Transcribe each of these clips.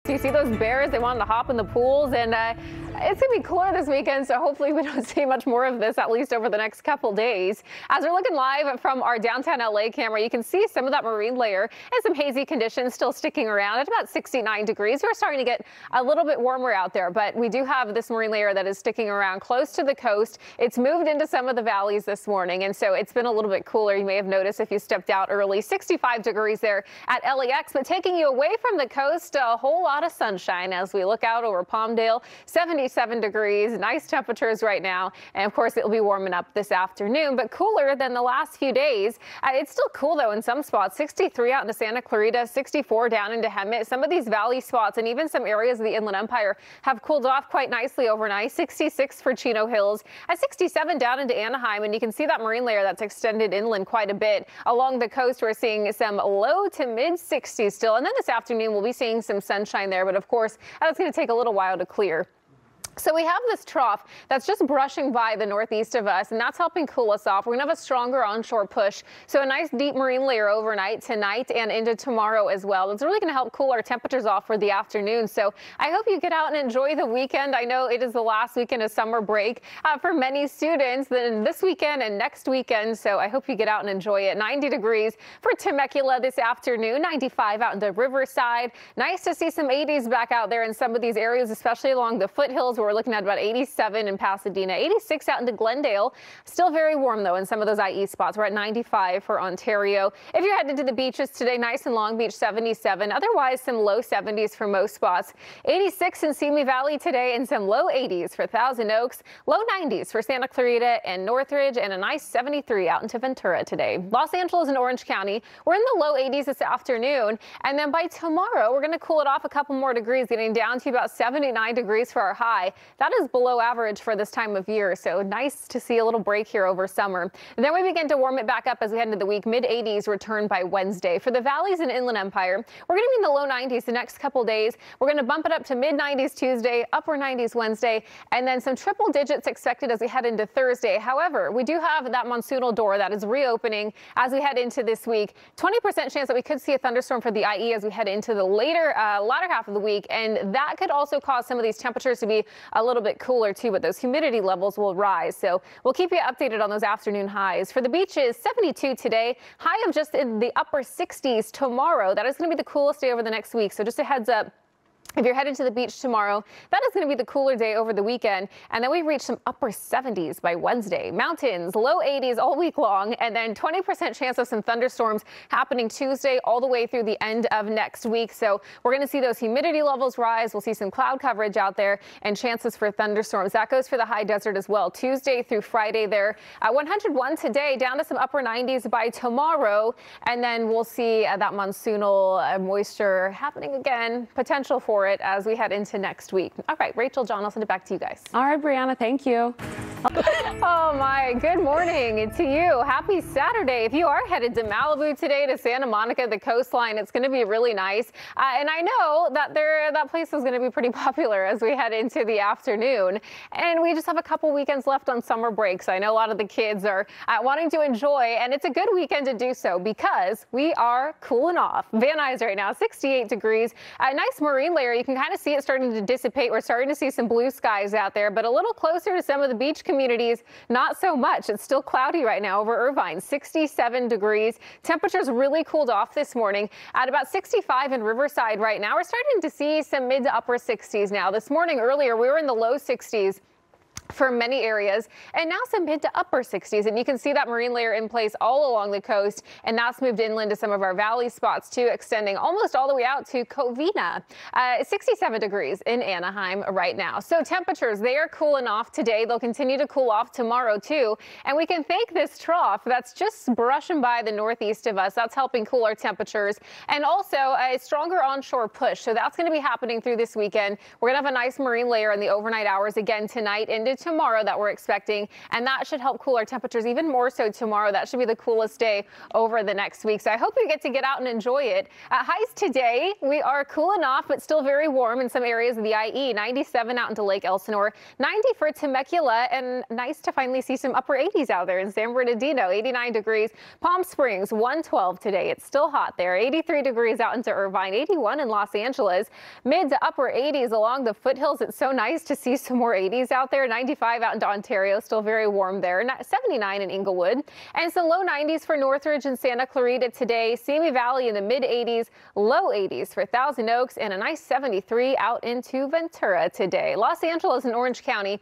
Do you see those bears? They wanted to hop in the pools, and it's going to be cooler this weekend, so hopefully we don't see much more of this, at least over the next couple days. As we're looking live from our downtown LA camera, you can see some of that marine layer and some hazy conditions still sticking around at about 69 degrees. We're starting to get a little bit warmer out there, but we do have this marine layer that is sticking around close to the coast. It's moved into some of the valleys this morning, and so it's been a little bit cooler. You may have noticed if you stepped out early, 65 degrees there at LAX, but taking you away from the coast, a whole lot of sunshine as we look out over Palmdale. 77 degrees, nice temperatures right now, and of course it'll be warming up this afternoon, but cooler than the last few days. It's still cool though in some spots. 63 out into Santa Clarita, 64 down into Hemet. Some of these valley spots and even some areas of the Inland Empire have cooled off quite nicely overnight. 66 for Chino Hills, at 67 down into Anaheim, and you can see that marine layer that's extended inland quite a bit. Along the coast, we're seeing some low to mid 60s still, and then this afternoon we'll be seeing some sunshine there, but of course that's going to take a little while to clear. So we have this trough that's just brushing by the northeast of us, and that's helping cool us off. We're going to have a stronger onshore push, so a nice deep marine layer overnight tonight and into tomorrow as well. It's really going to help cool our temperatures off for the afternoon. So I hope you get out and enjoy the weekend. I know it is the last weekend of summer break for many students, then this weekend and next weekend. So I hope you get out and enjoy it. 90 degrees for Temecula this afternoon, 95 out into Riverside. Nice to see some 80s back out there in some of these areas, especially along the foothills. We're looking at about 87 in Pasadena, 86 out into Glendale. Still very warm though in some of those IE spots. We're at 95 for Ontario. If you're headed to the beaches today, nice in Long Beach, 77. Otherwise, some low 70s for most spots. 86 in Simi Valley today and some low 80s for Thousand Oaks. Low 90s for Santa Clarita and Northridge, and a nice 73 out into Ventura today. Los Angeles and Orange County, we're in the low 80s this afternoon. And then by tomorrow, we're going to cool it off a couple more degrees, getting down to about 79 degrees for our high. That is below average for this time of year, so nice to see a little break here over summer. And then we begin to warm it back up as we head into the week. Mid-80s return by Wednesday. For the valleys and Inland Empire, we're going to be in the low 90s the next couple days. We're going to bump it up to mid-90s Tuesday, upper 90s Wednesday, and then some triple digits expected as we head into Thursday. However, we do have that monsoonal door that is reopening as we head into this week. 20% chance that we could see a thunderstorm for the IE as we head into the latter half of the week, and that could also cause some of these temperatures to be a little bit cooler too, but those humidity levels will rise. So we'll keep you updated on those afternoon highs. For the beaches, 72 today, high of just in the upper 60s tomorrow. That is going to be the coolest day over the next week. So just a heads up. If you're headed to the beach tomorrow, that is going to be the cooler day over the weekend. And then we reach some upper 70s by Wednesday. Mountains, low 80s all week long. And then 20% chance of some thunderstorms happening Tuesday all the way through the end of next week. So we're going to see those humidity levels rise. We'll see some cloud coverage out there and chances for thunderstorms. That goes for the high desert as well. Tuesday through Friday there. 101 today, down to some upper 90s by tomorrow. And then we'll see that monsoonal moisture happening again. Potential for it as we head into next week. All right, Rachel, John, I'll send it back to you guys. All right, Brianna, thank you. Oh my, good morning to you. Happy Saturday. If you are headed to Malibu today, to Santa Monica, the coastline, it's going to be really nice. And I know that that place is going to be pretty popular as we head into the afternoon. And we just have a couple weekends left on summer breaks. I know a lot of the kids are wanting to enjoy, and it's a good weekend to do so because we are cooling off. Van Nuys right now, 68 degrees. A nice marine layer. You can kind of see it starting to dissipate. We're starting to see some blue skies out there, but a little closer to some of the beach communities, not so much. It's still cloudy right now over Irvine, 67 degrees. Temperatures really cooled off this morning at about 65 in Riverside right now. We're starting to see some mid to upper 60s now. This morning earlier, we were in the low 60s for many areas, and now some mid to upper 60s. And you can see that marine layer in place all along the coast, and that's moved inland to some of our valley spots too, extending almost all the way out to Covina. 67 degrees in Anaheim right now. So temperatures, they are cooling off today. They'll continue to cool off tomorrow too. And we can thank this trough that's just brushing by the northeast of us. That's helping cool our temperatures, and also a stronger onshore push. So that's going to be happening through this weekend. We're going to have a nice marine layer in the overnight hours again tonight into tomorrow that we're expecting, and that should help cool our temperatures even more so tomorrow. That should be the coolest day over the next week. So I hope you get out and enjoy it. Highs today, we are cooling off, but still very warm in some areas of the IE. 97 out into Lake Elsinore, 90 for Temecula, and nice to finally see some upper 80s out there in San Bernardino. 89 degrees. Palm Springs, 112 today. It's still hot there. 83 degrees out into Irvine, 81 in Los Angeles. Mid to upper 80s along the foothills. It's so nice to see some more 80s out there. 95 out into Ontario, still very warm there. 79 in Inglewood. And some low 90s for Northridge and Santa Clarita today. Simi Valley in the mid 80s, low 80s for Thousand Oaks, and a nice 73 out into Ventura today. Los Angeles and Orange County,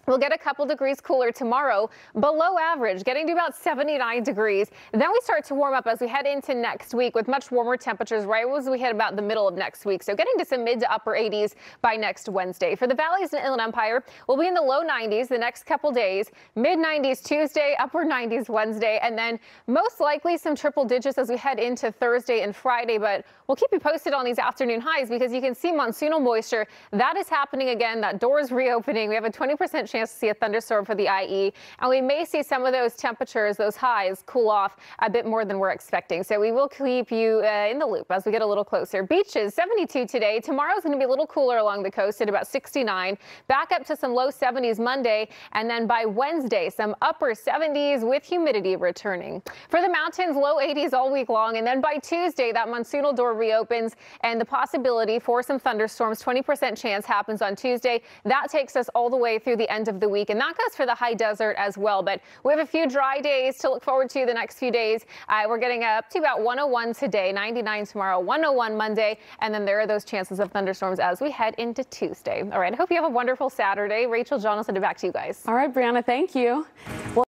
we'll get a couple degrees cooler tomorrow, below average, getting to about 79 degrees. Then we start to warm up as we head into next week with much warmer temperatures right as we hit about the middle of next week. So getting to some mid to upper 80s by next Wednesday. For the valleys and Inland Empire, we'll be in the low 90s the next couple days, mid 90s Tuesday, upper 90s Wednesday, and then most likely some triple digits as we head into Thursday and Friday. But we'll keep you posted on these afternoon highs because you can see monsoonal moisture. That is happening again. That door is reopening. We have a 20% chance to see a thunderstorm for the IE, and we may see some of those temperatures, those highs, cool off a bit more than we're expecting. So we will keep you in the loop as we get a little closer. Beaches, 72 today. Tomorrow's going to be a little cooler along the coast at about 69. Back up to some low 70s Monday, and then by Wednesday, some upper 70s with humidity returning. For the mountains, low 80s all week long, and then by Tuesday, that monsoonal door reopens, and the possibility for some thunderstorms, 20% chance happens on Tuesday. That takes us all the way through the end of the week, and that goes for the high desert as well. But we have a few dry days to look forward to the next few days. We're getting up to about 101 today, 99 tomorrow, 101 Monday, and then there are those chances of thunderstorms as we head into Tuesday. All right, I hope you have a wonderful Saturday. Rachel, John, I'll send it back to you guys. All right, Brianna, thank you. Well